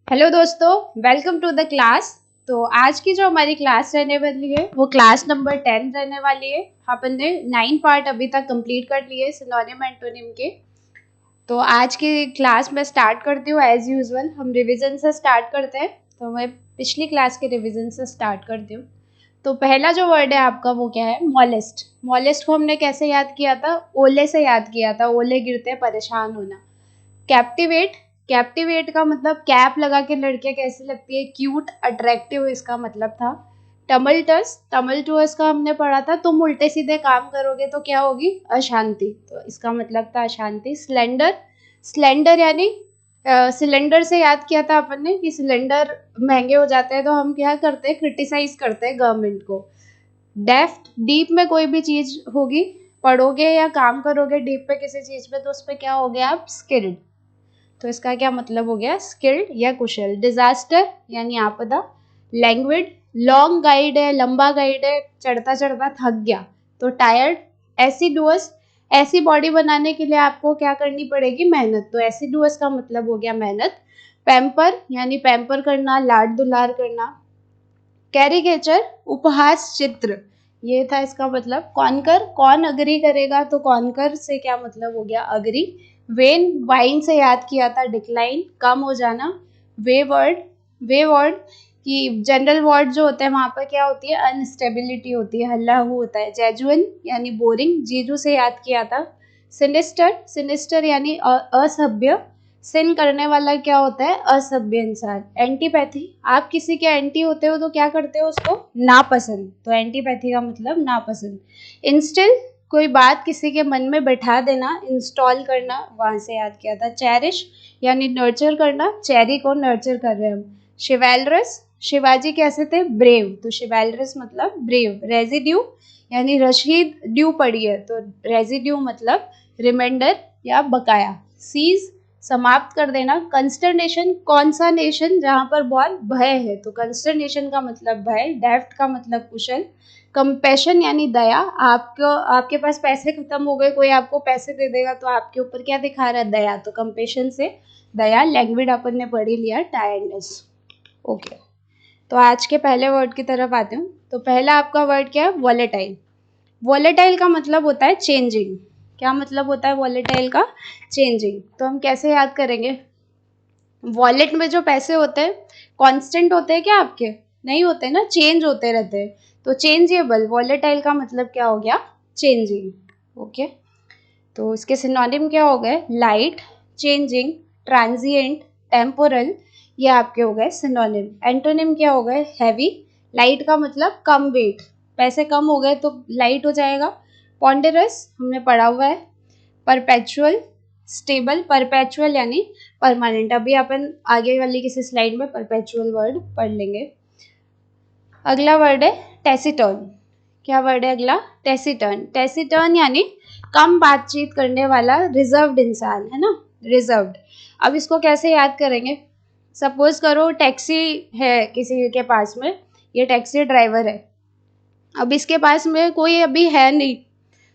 Hello दोस्तों, welcome to the class. तो आज की जो हमारी क्लास रहने वाली है वो क्लास नंबर 10 रहने वाली है। अपन ने 9 पार्ट अभी तक कंप्लीट कर लिए सिनोनिम एंटोनिम के। तो आज की क्लास में स्टार्ट करती हूँ। एज यूजुअल हम रिवीजन से स्टार्ट करते हैं, तो मैं पिछली क्लास के रिवीजन से स्टार्ट करती हूँ। तो पहला जो वर्ड है आपका वो क्या है? मॉलेस्ट। मॉलेस्ट को हमने कैसे याद किया था? ओले से याद किया था। ओले गिरते परेशान होना। कैप्टिवेट। कैप्टिवेट का मतलब कैप लगा के लड़कियां कैसी लगती है, क्यूट अट्रैक्टिव, इसका मतलब था। टमल्टस। टमल्टुअस का हमने पढ़ा था, तुम उल्टे सीधे काम करोगे तो क्या होगी? अशांति। तो इसका मतलब था अशांति। स्लेंडर। स्लेंडर यानी सिलेंडर से याद किया था अपन ने कि सिलेंडर महंगे हो जाते हैं तो हम क्या करते हैं? क्रिटिसाइज करते हैं गवर्नमेंट को। डेफ्ट। डीप में कोई भी चीज होगी, पढ़ोगे या काम करोगे डीप पे किसी चीज पे, तो उस पर क्या हो गया आप? स्किल्ड। तो इसका क्या मतलब हो गया? स्किल्ड या कुशल। डिजास्टर यानी आपदा। लैंग्विड। लॉन्ग गाइड है, लंबा गाइड है, चढ़ता चढ़ता थक गया तो टायर्ड। एसिडुअस। ऐसी बॉडी बनाने के लिए आपको क्या करनी पड़ेगी? मेहनत। तो एसिडुअस का मतलब हो गया मेहनत। पैम्पर यानी पैम्पर करना, लाड दुलार करना। कैरिकेचर उपहास चित्र, ये था इसका मतलब। कॉन्कर, कौन अग्री करेगा, तो कॉन्कर से क्या मतलब हो गया? अग्री। वेन, वाइन से याद किया था डिक्लाइन, कम हो जाना। वे वर्ड। वे वर्ड कि जनरल वार्ड जो होता है वहां पर क्या होती है? अनस्टेबिलिटी होती है, हल्ला हु होता है। जेजुअन यानी बोरिंग, जीजू से याद किया था। सिनिस्टर। सिनिस्टर यानी असभ्य। सिन करने वाला क्या होता है? असभ्य इंसान। एंटीपैथी, आप किसी के एंटी होते हो तो क्या करते हो? उसको नापसंद। तो एंटीपैथी का मतलब नापसंद। इंस्टिल, कोई बात किसी के मन में बैठा देना। इंस्टॉल करना, वहां से याद किया था। चेरिश यानी नर्चर करना, चेरी को नर्चर कर रहे हैं हम। शिवैलरस, शिवाजी कैसे थे? ब्रेव। तो शिवैलरस मतलब ब्रेव। रेजिड्यू यानी रशीद ड्यू पड़ी है, तो रेजिड्यू मतलब रिमाइंडर या बकाया। सीज, समाप्त कर देना। कंस्टरनेशन, कौन सा नेशन जहां पर बहुत भय है, तो कंस्टरनेशन का मतलब भय। डेफ्ट का मतलब कुशल। कंपैशन यानी दया। आपको, आपके पास पैसे खत्म हो गए, कोई आपको पैसे दे देगा तो आपके ऊपर क्या दिखा रहा है? दया। तो कंपैशन से दया। लैंग्वेज अपन ने पढ़ी लिया, टायर्डनेस। ओके, तो आज के पहले वर्ड की तरफ आते हूँ। तो पहला आपका वर्ड क्या है? वॉलेटाइल। वॉलेटाइल का मतलब होता है चेंजिंग। क्या मतलब होता है वॉलेटाइल का? चेंजिंग। तो हम कैसे याद करेंगे? वॉलेट में जो पैसे होते हैं कांस्टेंट होते हैं क्या आपके? नहीं होते ना, चेंज होते रहते हैं। तो चेंजेबल। वॉलेटाइल का मतलब क्या हो गया? चेंजिंग। ओके, तो इसके सिनोनिम क्या हो गए? लाइट, चेंजिंग, ट्रांजिएंट, टेम्पोरल, ये आपके हो गए सिनोनिम। एंटोनिम क्या हो गए? हैवी। लाइट का मतलब कम वेट, पैसे कम हो गए तो लाइट हो जाएगा। पॉन्डरस हमने पढ़ा हुआ है। Perpetual, stable. परपेचुअल यानी परमानेंट। अभी अपन आगे वाली किसी स्लाइड में परपेचुअल वर्ड पढ़ लेंगे। अगला वर्ड है टेसिटर्न। क्या वर्ड है अगला? टेसिटर्न। टेसिटर्न यानी कम बातचीत करने वाला, रिजर्व्ड इंसान, है ना? रिजर्व्ड। अब इसको कैसे याद करेंगे? सपोज करो टैक्सी है किसी के पास में, ये टैक्सी ड्राइवर है। अब इसके पास में कोई अभी है नहीं,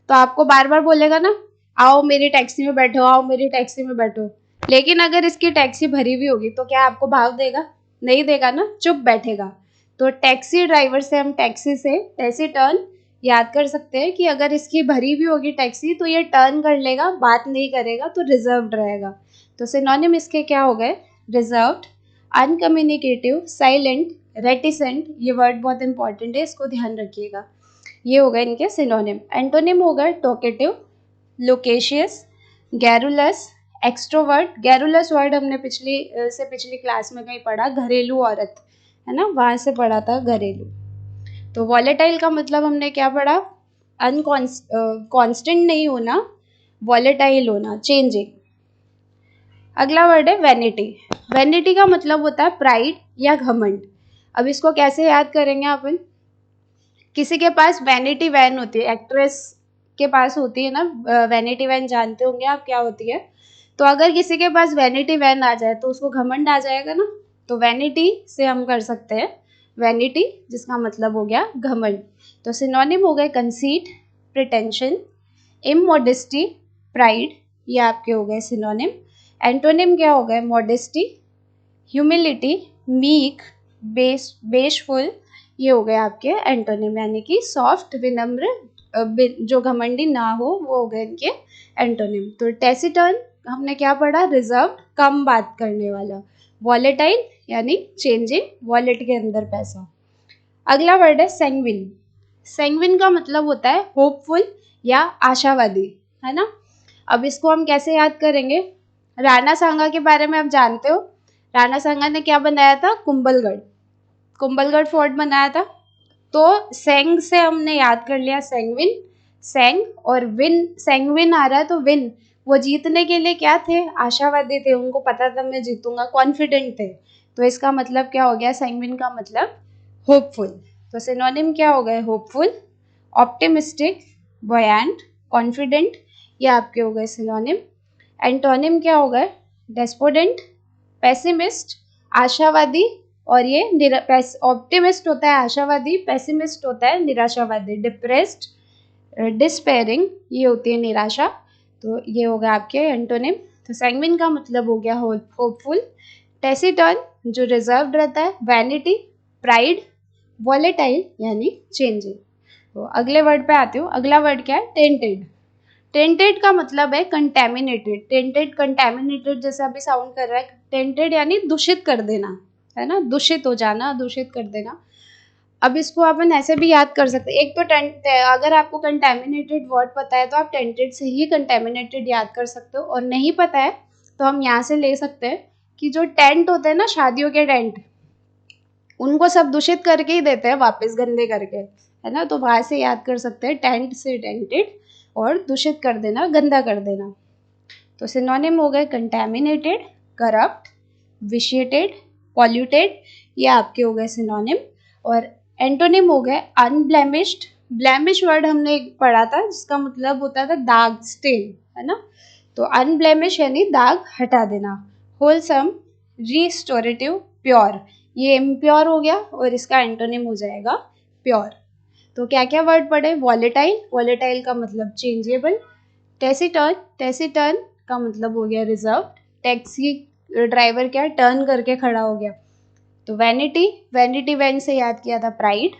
तो आपको बार बार बोलेगा ना, आओ मेरी टैक्सी में बैठो, आओ मेरी टैक्सी में बैठो। लेकिन अगर इसकी टैक्सी भरी हुई होगी तो क्या आपको भाव देगा? नहीं देगा ना, चुप बैठेगा। तो टैक्सी ड्राइवर से हम टैक्सी से टैक्सी टर्न याद कर सकते हैं कि अगर इसकी भरी हुई होगी टैक्सी तो ये टर्न कर लेगा, बात नहीं करेगा, तो रिजर्व्ड रहेगा। तो सिनोनिम इसके क्या हो गए? Reserved, uncommunicative, silent, reticent. ये वर्ड बहुत इंपॉर्टेंट है, इसको ध्यान रखिएगा। ये हो गए इनके सिनोनिम। एंटोनिम हो गए टोकेटिव, loquacious, garrulous, extrovert. Garrulous word हमने पिछली क्लास में कहीं पढ़ा, घरेलू औरत, है ना? वहां से पढ़ा था घरेलू। तो वॉलेटाइल का मतलब हमने क्या पढ़ा? कांस्टेंट नहीं होना, वॉलेटाइल होना, चेंजिंग। अगला वर्ड है वैनिटी। वैनिटी का मतलब होता है प्राइड या घमंड। अब इसको कैसे याद करेंगे अपन? किसी के पास वैनिटी वैन होती है, एक्ट्रेस के पास होती है ना वैनिटी वैन, जानते होंगे आप क्या होती है। तो अगर किसी के पास वैनिटी वैन आ जाए तो उसको घमंड आ जाएगा ना। तो वैनिटी से हम कर सकते हैं वैनिटी, जिसका मतलब हो गया घमंड। तो सिनोनिम हो गए कंसीट, प्रिटेंशन, इमोडेस्टी, प्राइड, ये आपके हो गए सिनोनिम। एंटोनिम क्या हो गए? मॉडेस्टी, ह्यूमिलिटी, मीक, बेशफुल, ये हो गए आपके एंटोनिम, यानी कि सॉफ्ट, विनम्र, जो घमंडी ना हो, वो हो गए इनके एंटोनिम। तो टेसिटर्न हमने क्या पढ़ा, रिजर्व, कम बात करने वाला। वॉलेटाइल यानी चेंजिंग, वॉलेट के अंदर पैसा। अगला वर्ड है सैंग्विन। सैंग्विन का मतलब होता है होपफुल या आशावादी, है ना। अब इसको हम कैसे याद करेंगे, राणा सांगा के बारे में आप जानते हो। राणा सांगा ने क्या बनाया था, कुंभलगढ़, कुंभलगढ़ फोर्ट बनाया था। तो सेंग से हमने याद कर लिया सैंग्विन, सेंग, और विन, सैंग्विन आ रहा है तो विन, वो जीतने के लिए क्या थे, आशावादी थे, उनको पता था मैं जीतूंगा, कॉन्फिडेंट थे। तो इसका मतलब क्या हो गया, सैंग्विन का मतलब होपफुल। तो सिनोनिम क्या हो गए, होपफुल, ऑप्टिमिस्टिक, बॉयंट, कॉन्फिडेंट, ये आपके हो गए सिनोनिम। एंटोनिम क्या हो गए, डेस्पोडेंट, पेसिमिस्ट, आशावादी, और ये ऑप्टिमिस्ट होता है आशावादी, पेसिमिस्ट होता है निराशावादी, डिप्रेस्ड, डिस्पेयरिंग, ये होती है निराशा। तो ये हो गया आपके एंटोनिम। तो सैंग्विन का मतलब हो गया होपफुल, टेसिटर्न जो रिजर्व्ड रहता है, वैनिटी, प्राइड, वॉलेटाइल यानी चेंजिंग। तो अगले वर्ड पे आती हूँ। अगला वर्ड क्या है, टेंटेड। टेंटेड का मतलब है कंटेमिनेटेड, टेंटेड कंटेमिनेटेड जैसा अभी साउंड कर रहा है। टेंटेड यानी दूषित कर देना, है ना, दूषित हो जाना, दूषित कर देना। अब इसको अपन ऐसे भी याद कर सकते हैं, एक तो अगर आपको कंटेमिनेटेड वर्ड पता है तो आप टेंटेड से ही कंटेमिनेटेड याद कर सकते हो, और नहीं पता है तो हम यहाँ से ले सकते हैं कि जो टेंट होते हैं ना, शादियों के टेंट, उनको सब दूषित करके ही देते हैं वापस, गंदे करके, है ना। तो वहां से याद कर सकते हैं, टेंट से टेंटेड, और दूषित कर देना, गंदा कर देना। तो सिनोनिम हो गए कंटेमिनेटेड, करप्ट, विशिएटेड, पॉल्यूटेड, ये आपके हो गए सिनोनिम। और एंटोनिम हो गए अनब्लेमिश्ड। ब्लेमिश वर्ड हमने पढ़ा था जिसका मतलब होता था दाग, स्टेन, है ना। तो अनब्लेमिश यानी दाग हटा देना। होलसम, रिस्टोरेटिव, प्योर, ये इम्प्योर हो गया, और इसका एंटोनिम हो जाएगा प्योर। तो क्या क्या वर्ड पढ़े, वॉलेटाइल, वॉलेटाइल का मतलब चेंजेबल, टेसिटर्न, टेसिटर्न का मतलब हो गया रिजर्व, टैक्सी ड्राइवर क्या टर्न करके खड़ा हो गया। तो वैनिटी, वैनिटी वैन से याद किया था प्राइड।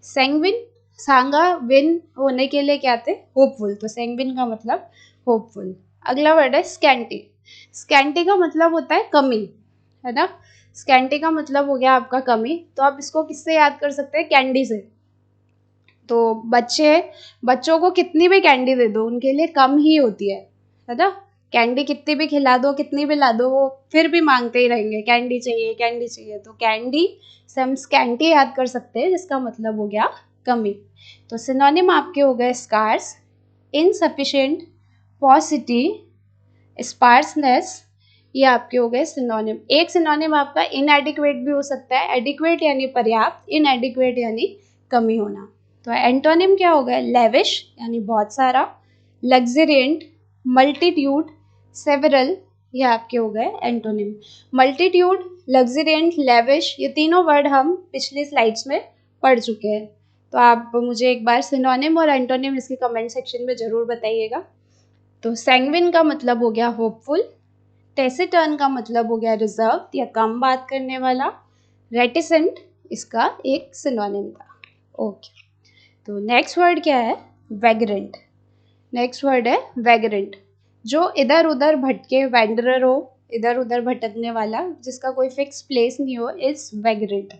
सैंग्विन, सांगा विन होने के लिए क्या थे, होपफुल, तो सैंग्विन का मतलब होपफुल। अगला वर्ड है स्कैंटी। स्कैंटी का मतलब होता है कमी, है ना। स्कैंटी का मतलब हो गया आपका कमी। तो आप इसको किससे याद कर सकते हैं, कैंडी से। तो बच्चों को कितनी भी कैंडी दे दो उनके लिए कम ही होती है ना। कैंडी कितनी भी खिला दो, कितनी भी ला दो, वो फिर भी मांगते ही रहेंगे, कैंडी चाहिए, कैंडी चाहिए। तो कैंडी से हम स्कैंटी याद कर सकते हैं जिसका मतलब हो गया कमी। तो सिनोनिम आपके हो गए स्कार्स, इनसफिशिएंट, पॉसिटी, स्पार्सनेस, ये आपके हो गए सिनोनिम। एक सिनोनिम आपका इनएडिक्वेट भी हो सकता है, एडिक्वेट यानी पर्याप्त, इनएडिक्वेट यानी कमी होना। तो एंटोनिम क्या हो गया, लेविश यानी बहुत सारा, लग्जरियंट, मल्टीट्यूड, सेवरल, ये आपके हो गए एंटोनिम। मल्टीट्यूड, लग्जरियंट, लेविश, ये तीनों वर्ड हम पिछली स्लाइड्स में पढ़ चुके हैं। तो आप मुझे एक बार सिनोनिम और एंटोनिम इसके कमेंट सेक्शन में ज़रूर बताइएगा। तो सैंग्विन का मतलब हो गया होपफुल, टेसिटर्न का मतलब हो गया रिजर्व या कम बात करने वाला, रेटिसेंट इसका एक सिनोनिम था। ओके, तो नेक्स्ट वर्ड क्या है, वैग्रेंट। नेक्स्ट वर्ड है वैग्रेंट, जो इधर उधर भटके, वैंडरर हो, इधर उधर भटकने वाला, जिसका कोई फिक्स प्लेस नहीं हो, इज वैग्रेंट।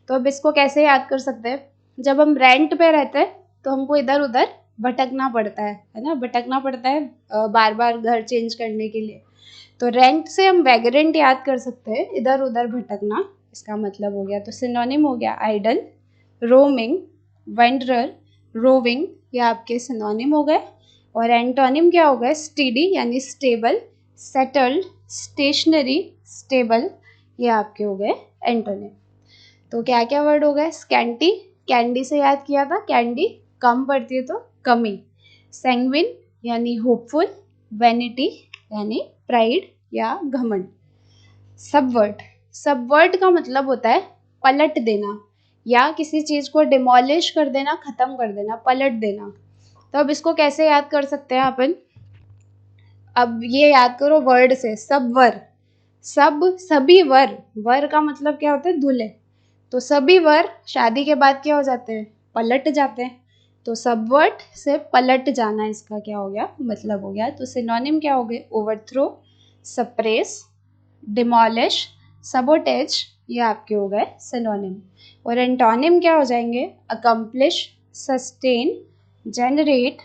तो अब इसको कैसे याद कर सकते हैं, जब हम रेंट पे रहते हैं तो हमको इधर उधर भटकना पड़ता है ना, भटकना पड़ता है बार बार घर चेंज करने के लिए। तो रेंट से हम वैग्रेंट याद कर सकते हैं, इधर उधर भटकना, इसका मतलब हो गया। तो सिनोनिम हो गया आइडल, रोमिंग, वेंडरर, रोविंग, ये आपके सिनोनिम हो गए। और एंटोनिम क्या हो गया, स्टेडी यानी स्टेबल, सेटल्ड, स्टेशनरी, स्टेबल, ये आपके हो गए एंटोनिम। तो क्या क्या वर्ड हो गए, स्कैंटी, कैंडी से याद किया था, कैंडी कम पड़ती है तो कमी। सैंग्विन यानी होपफुल, वैनिटी यानी प्राइड या घमंड। सबवर्ट, सबवर्ट का मतलब होता है पलट देना या किसी चीज को डिमोलिश कर देना, खत्म कर देना, पलट देना। तो अब इसको कैसे याद कर सकते हैं अपन, अब ये याद करो वर्ड से, सबवर, सभी वर, वर का मतलब क्या होता है? दूल्हे। तो सभी वर शादी के बाद क्या हो जाते हैं? पलट जाते हैं। तो सबवर्ट से पलट जाना इसका क्या हो गया? मतलब हो गया। तो सिनोनिम क्या हो गए? ओवरथ्रो, सप्रेस, डिमोलिश, सबोटेज, ये आपके हो गए सिनोनिम। और एंटोनिम क्या हो जाएंगे? अकम्प्लिश, सस्टेन, जनरेट,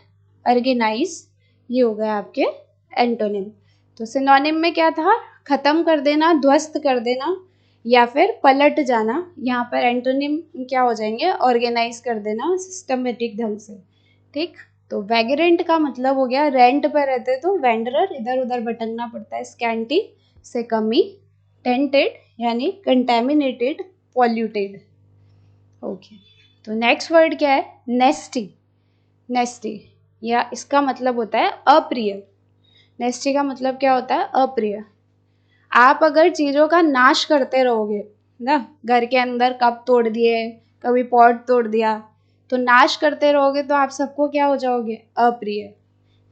ऑर्गेनाइज, ये हो गए आपके एंटोनिम। तो सिनोनिम में क्या था? खत्म कर देना, ध्वस्त कर देना या फिर पलट जाना। यहाँ पर एंटोनिम क्या हो जाएंगे? ऑर्गेनाइज कर देना सिस्टमेटिक ढंग से। ठीक। तो वैगरेंट का मतलब हो गया रेंट पर रहते तो वेंडरर, इधर उधर भटकना पड़ता है। स्कैंटी से कमी, टेंटेड यानी कंटेमिनेटेड, पॉल्यूटेड। ओके। तो नेक्स्ट वर्ड क्या है? नेस्टी। नेस्टी या इसका मतलब होता है अप्रिय। नेस्टी का मतलब क्या होता है? अप्रिय। आप अगर चीज़ों का नाश करते रहोगे ना, घर के अंदर कप तोड़ दिए, कभी पॉट तोड़ दिया, तो नाश करते रहोगे तो आप सबको क्या हो जाओगे? अप्रिय।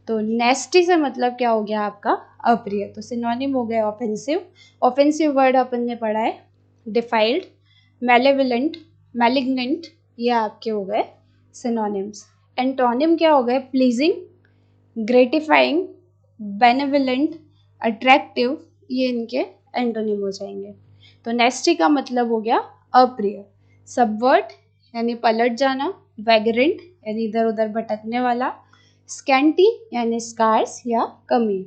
तो नेस्टी से मतलब क्या हो गया आपका? अप्रिय। तो सिनोनिम हो गया ऑफेंसिव। ऑफेंसिव वर्ड अपन ने पढ़ा है डिफाइल्ड, मेलेवलेंट, मैलिग्नेंट, ये आपके हो गए सिनोनिम्स। एंटोनिम क्या हो गए? प्लीजिंग, ग्रेटिफाइंग, बेनेवलेंट, अट्रैक्टिव, ये इनके एंटोनिम हो जाएंगे। तो नेस्टी का मतलब हो गया अप्रिय। सबवर्ट यानी पलट जाना, वैगरेंट यानी इधर उधर भटकने वाला, स्कैंटी यानी स्कार्स या कमी।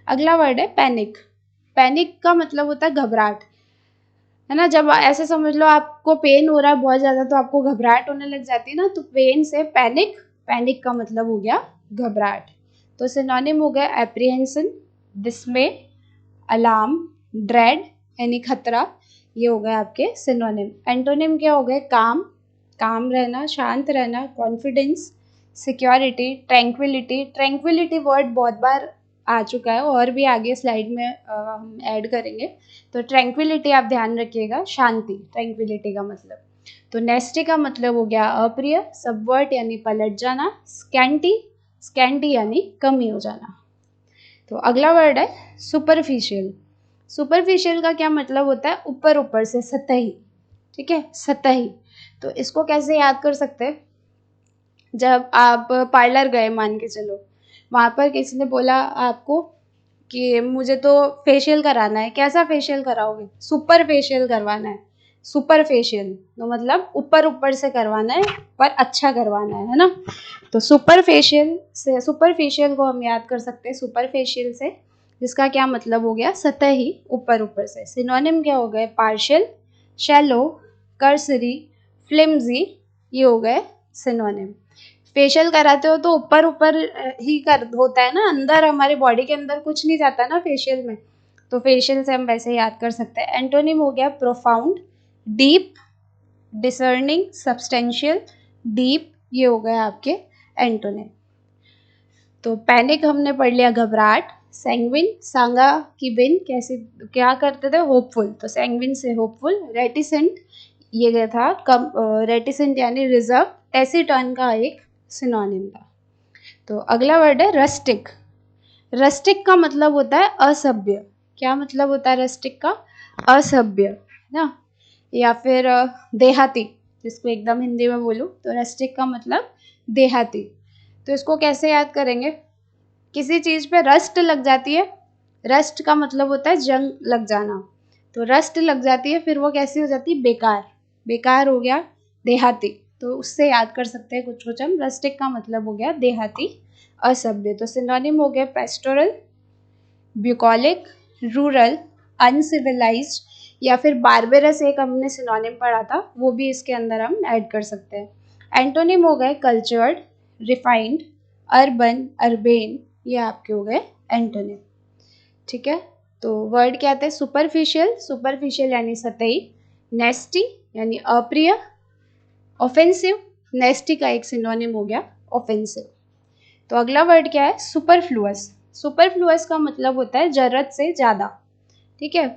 अगला वर्ड है पैनिक। पैनिक का मतलब होता है घबराहट, है ना। जब ऐसे समझ लो आपको पेन हो रहा है बहुत ज़्यादा तो आपको घबराहट होने लग जाती है ना, तो पेन से पैनिक, पैनिक का मतलब हो गया घबराहट। तो सिनोनिम हो गया एप्रीहेंशन, डिस्मे, अलार्म, ड्रेड यानी खतरा, ये हो गए आपके सिनोनिम। एंटोनिम क्या हो गए? काम, काम रहना, शांत रहना, confidence, security, tranquillity. Tranquillity word बहुत बार आ चुका है और भी आगे स्लाइड में हम ऐड करेंगे। तो ट्रैंक्विलिटी आप ध्यान रखिएगा, शांति, ट्रैंक्विलिटी का मतलब। तो नेस्टी का मतलब हो गया अप्रिय, सबवर्ट यानी पलट जाना, स्कैंटी, स्कैंटी यानी कमी हो जाना। तो अगला वर्ड है सुपरफिशियल। सुपरफिशियल का क्या मतलब होता है? ऊपर ऊपर से, सतही। ठीक है, सतही। तो इसको कैसे याद कर सकते हैं? जब आप पार्लर गए मान के चलो, वहाँ पर किसी ने बोला आपको कि मुझे तो फेशियल कराना है। कैसा फेशियल कराओगे? सुपर फेशियल करवाना है। सुपर फेशियल तो मतलब ऊपर ऊपर से करवाना है पर अच्छा करवाना है ना। तो सुपर फेशियल से, सुपर फेशियल को हम याद कर सकते हैं सुपर फेशियल से, जिसका क्या मतलब हो गया? सतही, ऊपर ऊपर से। सिनोनिम क्या हो गए? पार्शियल, शैलो, कर्सरी, फ्लिम्जी, ये हो गए सिनोनिम। फेशियल कराते हो तो ऊपर ऊपर ही कर होता है ना, अंदर हमारे बॉडी के अंदर कुछ नहीं जाता ना फेशियल में। तो फेशियल से हम वैसे याद कर सकते हैं। एंटोनिम हो गया profound, deep, discerning, substantial, deep, ये हो गए आपके एंटोनिम। तो पैनिक हमने पढ़ लिया, घबराहट। सैंग्विन, सांगा की बिन, कैसे क्या करते थे? होपफुल। तो सैंग्विन से होपफुल। रेटिसेंट, ये गया था कम, रेटिसेंट यानी रिजर्व, टेसिटर्न का एक सिनोनिम था। तो अगला वर्ड है रस्टिक। रस्टिक का मतलब होता है असभ्य। क्या मतलब होता है रस्टिक का? असभ्य ना, या फिर देहाती, जिसको एकदम हिंदी में बोलूँ तो रस्टिक का मतलब देहाती। तो इसको कैसे याद करेंगे? किसी चीज़ पे रस्ट लग जाती है, रस्ट का मतलब होता है जंग लग जाना, तो रस्ट लग जाती है फिर वो कैसी हो जाती है? बेकार। बेकार हो गया देहाती। तो उससे याद कर सकते हैं कुछ कुछ हम। रस्टिक का मतलब हो गया देहाती, असभ्य। तो सिनोनिम हो गया पेस्टोरल, ब्यूकॉलिक, रूरल, अनसिविलाइज्ड, या फिर बारबेरस एक हमने सिनोनिम पढ़ा था, वो भी इसके अंदर हम ऐड कर सकते हैं। एंटोनिम हो गए कल्चर्ड, रिफाइंड, अर्बन, अर्बेन, ये आपके हो गए एंटोनिम। ठीक है। तो वर्ड क्या आते हैं? सुपरफिशियल, सुपरफिशियल यानी सतही, नेस्टी यानी अप्रिय, ऑफेंसिव, नेस्टी का एक सिनोनिम हो गया ऑफेंसिव। तो अगला वर्ड क्या है? सुपरफ्लुअस। सुपरफ्लुअस का मतलब होता है जरूरत से ज़्यादा। ठीक है।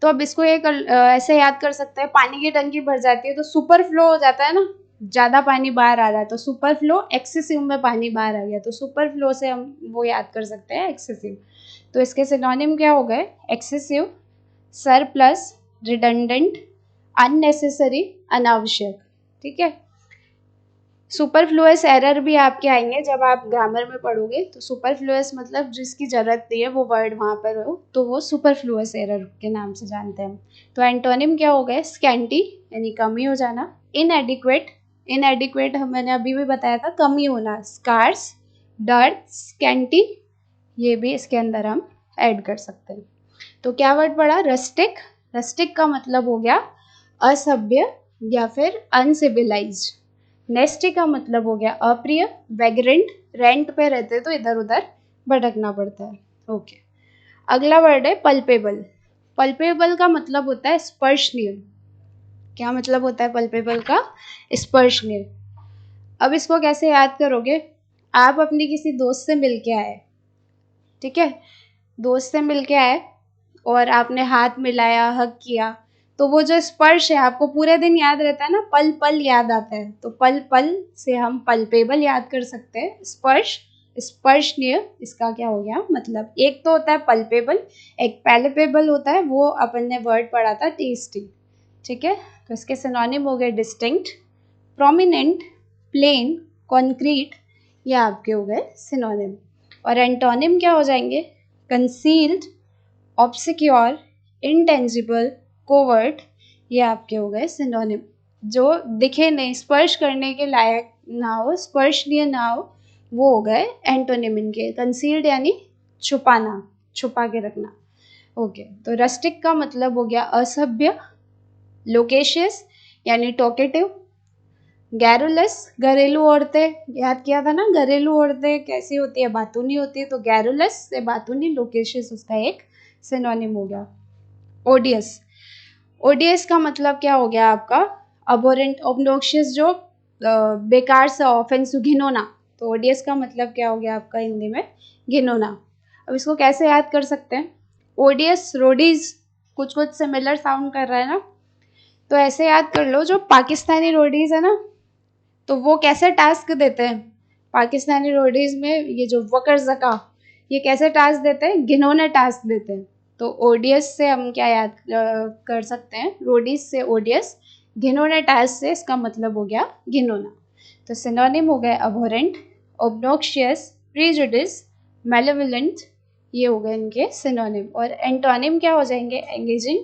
तो अब इसको एक ऐसे याद कर सकते हैं, पानी की टंकी भर जाती है तो सुपर फ्लो हो जाता है ना, ज़्यादा पानी बाहर आ रहा है, तो सुपर फ्लो, एक्सेसिव में पानी बाहर आ गया, तो सुपर फ्लो से हम वो याद कर सकते हैं एक्सेसिव। तो इसके सिनोनिम क्या हो गए? एक्सेसिव, सरप्लस, रिडंडेंट, अननेसेसरी, अनावश्यक। ठीक है। सुपरफ्लुअस एरर भी आपके आएंगे जब आप ग्रामर में पढ़ोगे। तो सुपरफ्लुअस मतलब जिसकी जरूरत नहीं है वो वर्ड वहाँ पर हो, तो वो सुपरफ्लुअस एरर के नाम से जानते हैं हम। तो एंटोनिम क्या हो गए? स्कैंटी यानी कमी हो जाना, इनएडिक्वेट, इनएडिक्वेट मैंने अभी भी बताया था, कमी होना, स्कार्स, डर्थ, स्कैंटी, ये भी इसके अंदर हम ऐड कर सकते हैं। तो क्या वर्ड पड़ा? रस्टिक। रस्टिक का मतलब हो गया असभ्य या फिर अनसिविलाइज्ड। नेस्टी का मतलब हो गया अप्रिय, वैग्रेंट, रेंट पे रहते तो इधर उधर भटकना पड़ता है। ओके। अगला वर्ड है पल्पेबल। पल्पेबल का मतलब होता है स्पर्शनीय। क्या मतलब होता है पल्पेबल का? स्पर्शनीय। अब इसको कैसे याद करोगे? आप अपनी किसी दोस्त से मिल के आए, ठीक है, दोस्त से मिल के आए और आपने हाथ मिलाया, हग किया, तो वो जो स्पर्श है आपको पूरे दिन याद रहता है ना, पल पल याद आता है। तो पल पल से हम पल्पेबल याद कर सकते हैं। स्पर्श, स्पर्शनीय, इसका क्या हो गया मतलब? एक तो होता है पल्पेबल, एक पैलेपेबल होता है, वो अपन ने वर्ड पढ़ा था टेस्टी। ठीक है। तो इसके सिनोनिम हो गए डिस्टिंक्ट, प्रोमिनेंट, प्लेन, कॉन्क्रीट, ये आपके हो गए सिनोनिम। और एंटोनिम क्या हो जाएंगे? कंसील्ड, ऑब्सक्योर, इंटेंजिबल, कोवर्ट, ये आपके हो गए सिनोनिम। जो दिखे नहीं, स्पर्श करने के लायक ना हो, स्पर्शनीय ना हो, वो हो गए एंटोनिम इनके। कंसील्ड यानी छुपाना, छुपा के रखना। ओके। तो रस्टिक का मतलब हो गया असभ्य, लोकेशियस यानी टॉकेटिव, गैरुलस, घरेलू औरतें, याद किया था ना, घरेलू औरतें कैसी होती है? बातूनी होती है। तो गैरुलस से बातूनी, लोकेशियस उसका एक सिनोनिम हो गया। ओडियस, ओडियस का मतलब क्या हो गया आपका? अबोरेंट, ऑब्नोक्शियस, जो बेकार सा, ऑफेंस, घिनौना। तो ओडियस का मतलब क्या हो गया आपका हिंदी में? घिनौना। अब इसको कैसे याद कर सकते हैं? ओडियस, रोडीज, कुछ कुछ सिमिलर साउंड कर रहा है ना, तो ऐसे याद कर लो, जो पाकिस्तानी रोडीज है ना, तो वो कैसे टास्क देते हैं? पाकिस्तानी रोडीज में ये जो वकर जका, ये कैसे टास्क देते हैं? घिनौने टास्क देते हैं। तो ओडियस से हम क्या याद कर सकते हैं? रोडीज से ओडियस, घिनौने टास्क से इसका मतलब हो गया घिनौना। तो सिनोनिम हो गए अबोरेंट, ऑब्नोक्शियस, प्रीजुडिस, मेलेवोलेंट, ये हो गए इनके सिनोनिम। और एंटोनिम क्या हो जाएंगे? Engaging,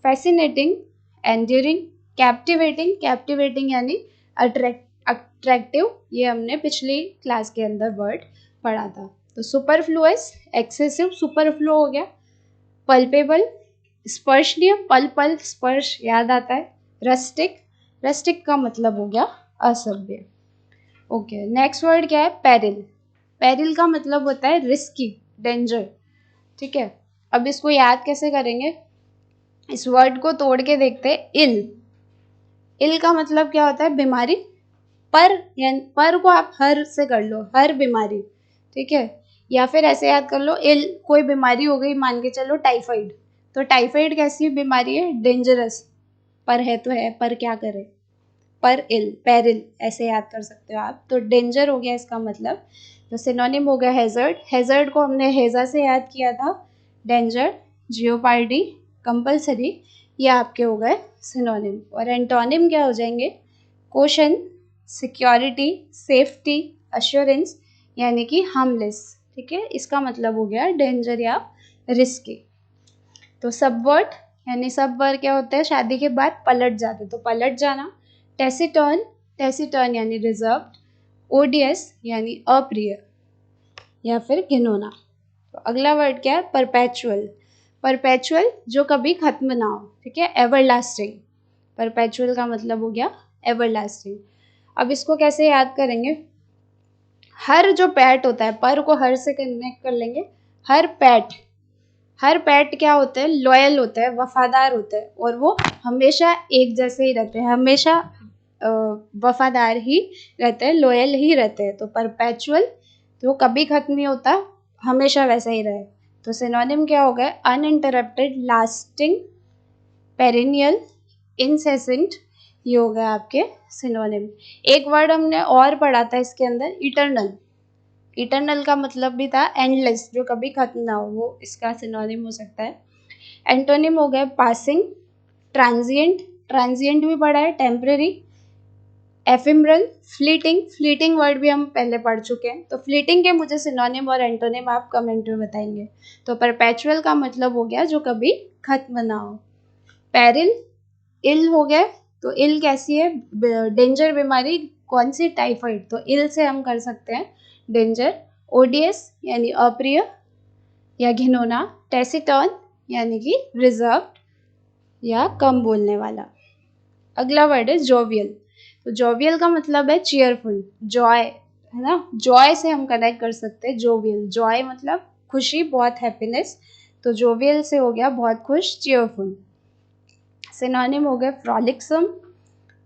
fascinating, enduring, captivating, captivating यानी अट्रैक्टिव, ये हमने पिछली क्लास के अंदर वर्ड पढ़ा था। तो सुपरफ्लुअस, एक्सेसिव, सुपरफ्लू हो गया। पल्पेबल, स्पर्शनीय, पल पल स्पर्श याद आता है। रस्टिक, रस्टिक का मतलब हो गया असभ्य। ओके। नेक्स्ट वर्ड क्या है? पेरिल। पेरिल का मतलब होता है रिस्की, डेंजर। ठीक है। अब इसको याद कैसे करेंगे? इस वर्ड को तोड़ के देखते हैं। इल, इल का मतलब क्या होता है? बीमारी। पर यानी पर को आप हर से कर लो, हर बीमारी। ठीक है। या फिर ऐसे याद कर लो, इल कोई बीमारी हो गई, मान के चलो टाइफाइड। तो टाइफाइड कैसी बीमारी है? डेंजरस। पर है तो है, पर क्या करे? पर इल, पेरिल, ऐसे याद कर सकते हो आप। तो डेंजर हो गया इसका मतलब। तो सिनोनिम हो गया हैजर्ड। हैजर्ड को हमने हेजा से याद किया था। डेंजर, जियोपार्डी, कंपल्सरी, ये आपके हो गए सिनोनिम। और एंटोनिम क्या हो जाएंगे? कोशन, सिक्योरिटी, सेफ्टी, अश्योरेंस, यानी कि हार्मलेस। ठीक है। इसका मतलब हो गया डेंजर या रिस्की। तो सबवर्ट यानी सब वर्ग क्या होता है? शादी के बाद पलट जाते, तो पलट जाना। टेसिटर्न, टेसिटर्न यानी रिजर्व। ओडियस यानी अप्रिय या फिर घिनौना। तो अगला वर्ड क्या है? परपेचुअल। परपेचुअल जो कभी खत्म ना हो। ठीक है। एवरलास्टिंग, परपेचुअल का मतलब हो गया एवरलास्टिंग। अब इसको कैसे याद करेंगे? हर जो पैट होता है, पर को हर से कनेक्ट कर लेंगे। हर पैट, हर पेट क्या होते हैं? लॉयल होते हैं, वफादार होते हैं, और वो हमेशा एक जैसे ही रहते हैं, हमेशा वफादार ही रहते हैं, लॉयल ही रहते हैं। तो परपेचुअल, तो कभी खत्म नहीं होता, हमेशा वैसा ही रहे। तो सिनोनिम क्या हो गया? अनइंटरप्टेड, लास्टिंग, पेरिनियल, इंसेसेंट, ये हो गया आपके सिनोनिम। एक वर्ड हमने और पढ़ा था इसके अंदर, इटर्नल। इटरनल का मतलब भी था एंडलेस, जो कभी खत्म ना हो, वो इसका सिनोनिम हो सकता है। एंटोनिम हो गया पासिंग, ट्रांजिएंट, ट्रांजिएंट भी पढ़ा है, temporary, ephemeral, fleeting, fleeting word भी हम पहले पढ़ चुके हैं। तो फ्लीटिंग के मुझे सिनोनिम और एंटोनिम आप कमेंट में बताएंगे। तो परपेचुअल का मतलब हो गया जो कभी खत्म ना हो। पेरिल, इल हो गया, तो इल कैसी है, डेंजर बीमारी, कौन सी, टाइफाइड, तो इल से हम कर सकते हैं डेंजर। ओडियस यानी अप्रिय या घिनौना, टेसिटर्न यानी कि रिजर्व या कम बोलने वाला। अगला वर्ड है जोवियल। तो जोवियल का मतलब है चीयरफुल, जॉय, है ना, जॉय से हम कनेक्ट कर सकते हैं जोवियल, जॉय मतलब खुशी, बहुत हैप्पीनेस, तो जोवियल से हो गया बहुत खुश, चीयरफुल। सिनोनिम हो गया फ्रॉलिक्सम,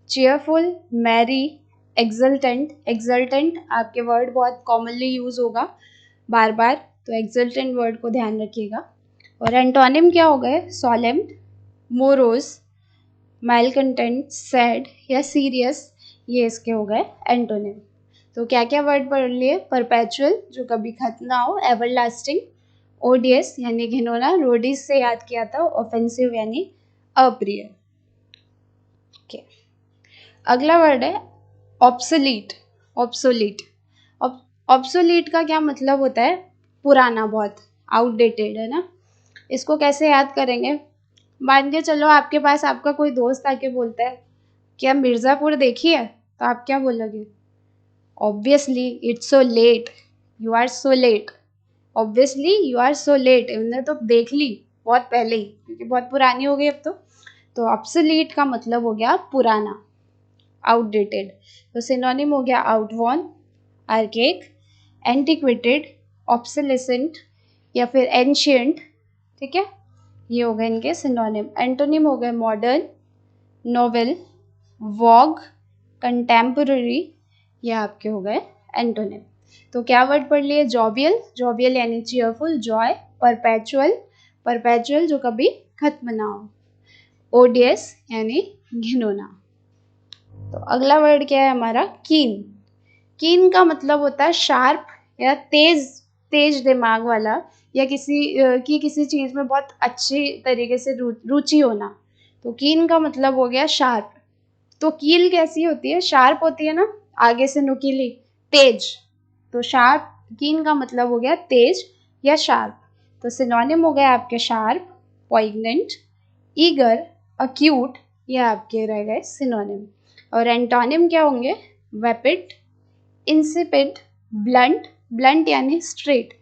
चीयरफुल, मैरी, एक्सल्टेंट, एक्सल्टेंट आपके वर्ड बहुत कॉमनली यूज होगा बार बार, तो एक्सल्टेंट वर्ड को ध्यान रखिएगा। और एंटोनिम क्या हो गए, सोलेम, मोरोस, मैलकंटेंट, सैड या सीरियस, ये इसके हो गए एंटोनिम। तो क्या क्या वर्ड पढ़ लिए, परपेचुअल जो कभी खत्म ना हो, एवरलास्टिंग, ओडियस यानी घिनौना, रोडीज से याद किया था, ऑफेंसिव यानी अप्रिय। ओके, अगला वर्ड है ऑब्सोलीट, ऑब्सोलीट। ऑब्सोलीट का क्या मतलब होता है, पुराना, बहुत आउटडेटेड, है ना। इसको कैसे याद करेंगे, मान के चलो आपके पास आपका कोई दोस्त आके बोलता है कि आप मिर्ज़ापुर देखी है, तो आप क्या बोलोगे, obviously it's so late, you are so late, obviously you are so late, इन्होंने तो देख ली बहुत पहले ही, क्योंकि बहुत पुरानी हो गई अब तो ऑब्सोलीट का मतलब हो गया पुराना, आउटडेटेड। तो सिनोनिम हो गया आउटवॉर्न, आर्केक, एंटिक्वेटेड, ऑब्सोलेसेंट या फिर एंशियंट, ठीक है, ये हो गए इनके सिनोनिम। एंटोनिम हो गए मॉडर्न, नोवेल, वॉग, कंटेम्पररी, ये आपके हो गए एंटोनिम। तो क्या वर्ड पढ़ लिए, जॉवियल, जॉवियल यानी चीयरफुल, जॉय, परपेचुअल, परपेचुअल जो कभी खत्म ना हो, ओडियस यानी घिनौना। तो अगला वर्ड क्या है हमारा, कीन। कीन का मतलब होता है शार्प या तेज, तेज दिमाग वाला, या किसी चीज़ में बहुत अच्छी तरीके से रुचि होना। तो कीन का मतलब हो गया शार्प। तो कील कैसी होती है, शार्प होती है ना, आगे से नुकीली, तेज, तो शार्प, कीन का मतलब हो गया तेज या शार्प। तो सिनोनिम हो गया आपके शार्प, पॉइग्नेंट, ईगर, अक्यूट, ये आपके रह गए सिनोनिम। और एंटोनिम क्या होंगे, वेपिड, इंसिपिड, ब्लंट, ब्लंट यानी स्ट्रेट,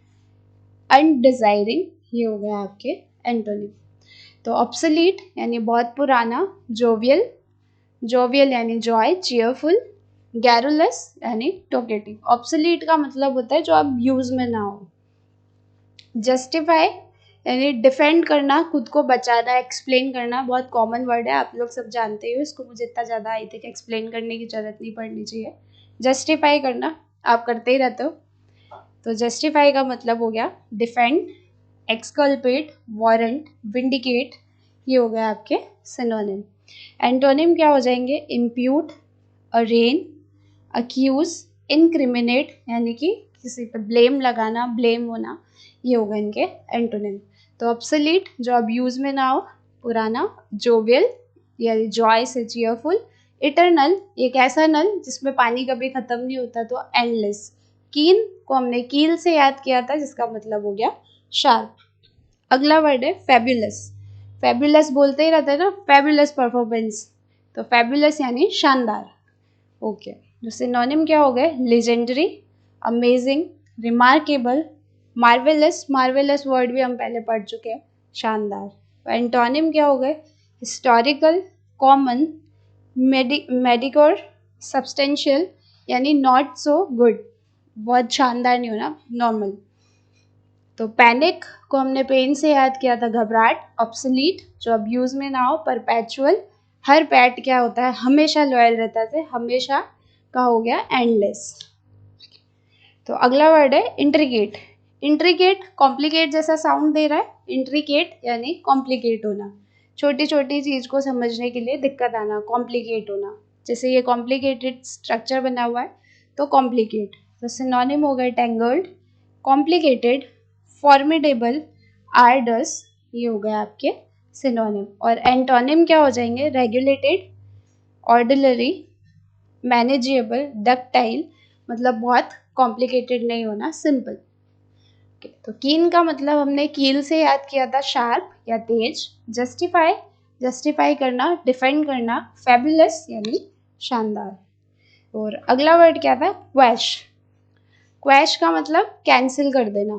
अनडिजायरिंग, ये हो गया आपके एंटोनिम। तो ऑब्सोलीट यानी बहुत पुराना, जोवियल, जोवियल यानी जॉय, चीयरफुल, गैरुलस यानी टोकेटिव। ऑब्सोलीट का मतलब होता है जो अब यूज में ना हो। जस्टिफाई यानी डिफेंड करना, खुद को बचाना, एक्सप्लेन करना, बहुत कॉमन वर्ड है, आप लोग सब जानते हो इसको, मुझे इतना ज़्यादा आई थिंक एक्सप्लेन करने की जरूरत नहीं पड़नी चाहिए। जस्टिफाई करना आप करते ही रहते हो। तो जस्टिफाई का मतलब हो गया डिफेंड, एक्सकल्पेट, वारंट, विंडिकेट, ये हो गया आपके सिनोनिम। एंटोनिम क्या हो जाएंगे, इम्प्यूट, अरेन, अक्यूज, इनक्रिमिनेट यानी कि किसी पे ब्लेम लगाना, ब्लेम होना, ये होगा इनके एंटोनिम। तो ऑब्सोलीट जो अब यूज में ना हो, पुराना, जोवियल यानी जॉय से चीयरफुल, इटरनल एक ऐसा नल जिसमें पानी कभी खत्म नहीं होता, तो एंडलेस। कीन को हमने कील से याद किया था, जिसका मतलब हो गया शार्प। अगला वर्ड है फेब्युलस। फेब्युलस बोलते ही रहते हैं ना, फेब्युलस परफॉर्मेंस, तो फेब्युलस यानी शानदार। ओके, तो सिनोनिम क्या हो गए, legendary, amazing, remarkable, marvellous, marvellous word भी हम पहले पढ़ चुके हैं, शानदार। एंटोनिम क्या हो गए, हिस्टोरिकल, कॉमन, मेडिकोर, सब्सटेंशियल यानी नॉट सो गुड, बहुत शानदार नहीं होना, नॉर्मल। तो पैनिक को हमने पेन से याद किया था, घबराहट। ऑब्सोलीट जो अब यूज में ना हो, परपेचुअल, हर पैट क्या होता है, हमेशा लॉयल रहता है, हमेशा का हो गया एंडलेस। तो अगला वर्ड है इंट्रिकेट। इंट्रिकेट कॉम्प्लिकेट जैसा साउंड दे रहा है, इंट्रिकेट यानी कॉम्प्लिकेट होना, छोटी छोटी चीज को समझने के लिए दिक्कत आना, कॉम्प्लिकेट होना, जैसे ये कॉम्प्लिकेटेड स्ट्रक्चर बना हुआ है तो कॉम्प्लिकेट। तो सिनोनिम हो गए टेंगल्ड, कॉम्प्लिकेटेड, फॉर्मिडेबल, आर्डस, ये हो गए आपके सिनोनिम। और एंटोनिम क्या हो जाएंगे? रेगुलेटेड, ऑर्डिनरी, मैनेजेबल, डक्टाइल, मतलब बहुत कॉम्प्लिकेटेड नहीं होना, सिंपल। तो कीन का मतलब हमने कील से याद किया था, शार्प या तेज। जस्टिफाई, जस्टिफाई करना, डिफेंड करना। फैबुलस यानी शानदार। और अगला वर्ड क्या था? क्वैश। क्वैश का मतलब कैंसिल कर देना।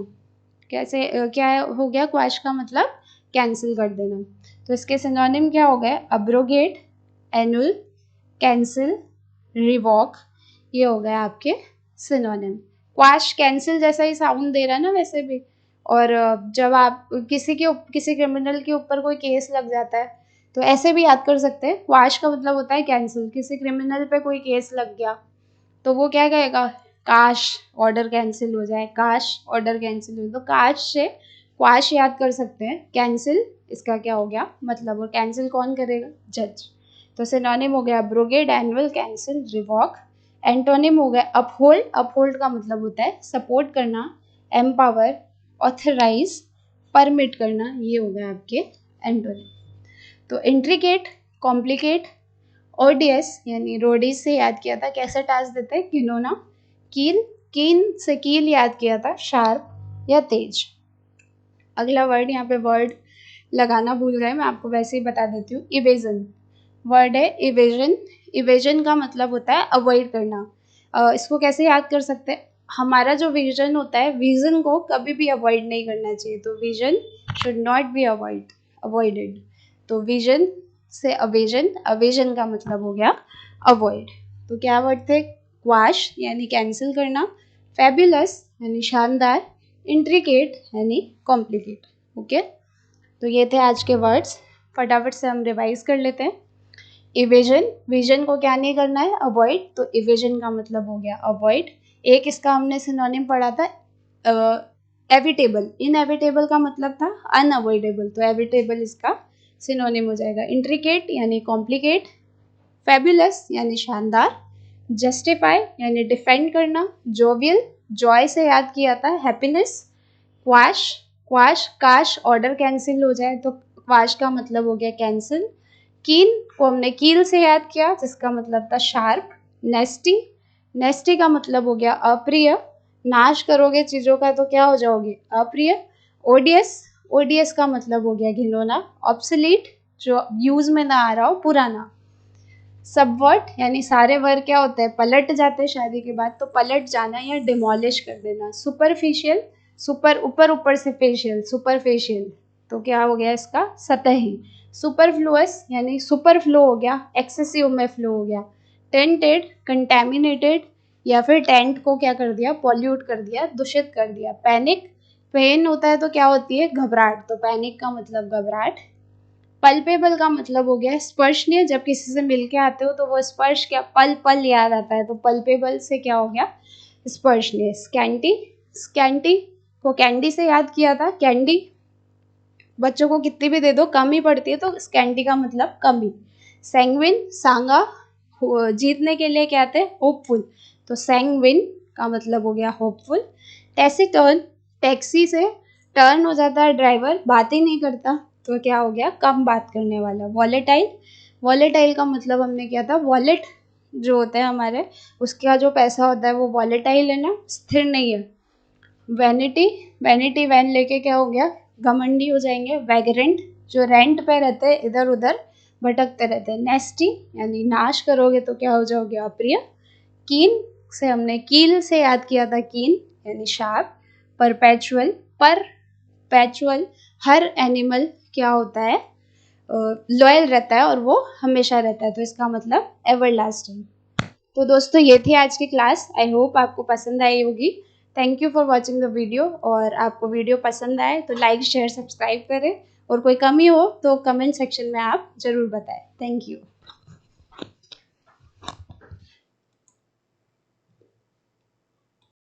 कैसे क्या हो गया? क्वैश का मतलब कैंसिल कर देना। तो इसके सिनोनिम क्या हो गए? अब्रोगेट, एनुल, कैंसिल, रिवॉक, ये हो गए आपके सिनोनिम। क्वैश कैंसिल जैसा ही साउंड दे रहा है ना वैसे भी। और जब आप किसी क्रिमिनल के ऊपर कोई केस लग जाता है तो ऐसे भी याद कर सकते हैं। क्वैश का मतलब होता है कैंसिल। किसी क्रिमिनल पे कोई केस लग गया तो वो क्या कहेगा? काश ऑर्डर कैंसिल हो जाए, काश ऑर्डर कैंसिल हो जाए। तो काश से क्वैश याद कर सकते हैं। कैंसिल इसका क्या हो गया मतलब, और कैंसिल कौन करेगा? जज। तो सिनोनिम हो गया abrogate, annual, cancel, revoke. Antonym हो गया अपहोल्ड। अपहोल्ड का मतलब होता है सपोर्ट करना, एम्पावर, ऑथराइज, परमिट करना, ये हो गया आपके एंटोनिम। तो इंट्रिकेट, कॉम्प्लिकेट, ओडियस यानी रोडीज से याद किया था, कैसे टास्क देते हैं? घिनौना। कील, कीन से कील याद किया था, शार्प या तेज। अगला वर्ड, यहाँ पे वर्ड लगाना भूल गए, मैं आपको वैसे ही बता देती हूँ। इवेजन वर्ड है, इवेजन। इवेजन का मतलब होता है अवॉइड करना। इसको कैसे याद कर सकते हैं? हमारा जो विजन होता है, विजन को कभी भी अवॉइड नहीं करना चाहिए। तो vision should not be avoided. तो विजन से अवेजन, अवेजन का मतलब हो गया अवॉइड। तो क्या वर्ड थे? क्वैश यानी कैंसिल करना, फैबुलस यानी शानदार, इंट्रिकेट यानी कॉम्प्लिकेट। ओके, तो ये थे आज के वर्ड्स। फटाफट से हम रिवाइज कर लेते हैं। इवेजन, विजन को क्या नहीं करना है? अवॉइड। तो इवेजन का मतलब हो गया अवॉइड। एक इसका हमने सिनोनिम पढ़ा था एविटेबल। इनएविटेबल का मतलब था अनअवॉइडेबल, तो एविटेबल इसका सिनोनिम हो जाएगा। इंट्रिकेट यानी कॉम्प्लिकेट, फैबुलस यानी शानदार, जस्टिफाई यानी डिफेंड करना, जोवियल, जॉय से याद किया था, हैप्पीनेस, क्वैश, क्वैश काश ऑर्डर कैंसिल हो जाए तो क्वैश का मतलब हो गया कैंसिल। कीन को हमने कील से याद किया जिसका मतलब था शार्प। नेस्टी, नेस्टी का मतलब हो गया अप्रिय। नाश करोगे चीजों का तो क्या हो जाओगे? अप्रिय। ओडियस, ओडियस का मतलब हो गया घिनौना। ऑब्सोलीट, जो यूज में ना आ रहा हो, पुराना। सबवर्ट यानी सारे वर्ग क्या होते हैं? पलट जाते हैं शादी के बाद, तो पलट जाना या डिमोलिश कर देना। सुपरफिशियल, सुपर ऊपर, ऊपर से फेशियल, सुपरफिशियल, तो क्या हो गया इसका? सतही। सुपरफ्लुअस यानी सुपर फ्लो हो गया, एक्सेसिव में फ्लो हो गया। टेंटेड, कंटेमिनेटेड, या फिर टेंट को क्या कर दिया? पॉल्यूट कर दिया, दूषित कर दिया। पैनिक, पेन होता है तो क्या होती है? घबराहट, तो पैनिक का मतलब घबराहट। पल्पेबल का मतलब हो गया स्पर्शनीय। जब किसी से मिलके आते हो तो वो स्पर्श क्या पल पल याद आता है, तो पल्पेबल से क्या हो गया? स्पर्शनीय। स्कैंटी, स्कैंटी को कैंडी से याद किया था, कैंडी बच्चों को कितनी भी दे दो कम ही पड़ती है, तो स्कैंटी का मतलब कमी। सैंग्विन, सांगा, जीतने के लिए क्या थे? होपफुल, तो सैंग्विन का मतलब हो गया होपफुल। टैसिटर्न, टैक्सी से टर्न हो जाता है ड्राइवर, बात ही नहीं करता, तो क्या हो गया? कम बात करने वाला। वॉलेटाइल, वॉलेटाइल का मतलब हमने किया था वॉलेट जो होता है हमारे, उसका जो पैसा होता है वो वॉलेटाइल है ना, स्थिर नहीं है। वैनिटी, वैनिटी वैन लेके क्या हो गया? घमंडी हो जाएंगे। वैगरेंट, जो रेंट पे रहते हैं, इधर उधर भटकते रहते हैं। नेस्टी यानी नाश करोगे तो क्या हो जाओगे? अप्रिय। कीन से हमने कील से याद किया था, कीन यानी शार्प। परपेचुअल, परपेचुअल, हर एनिमल क्या होता है? लॉयल रहता है और वो हमेशा रहता है, तो इसका मतलब एवरलास्टिंग। तो दोस्तों ये थी आज की क्लास। आई होप आपको पसंद आई होगी। Thank you for watching the video. और आपको वीडियो पसंद आए तो लाइक शेयर सब्सक्राइब करें, और कोई कमी हो तो कमेंट सेक्शन में आप ज़रूर बताएं। Thank you.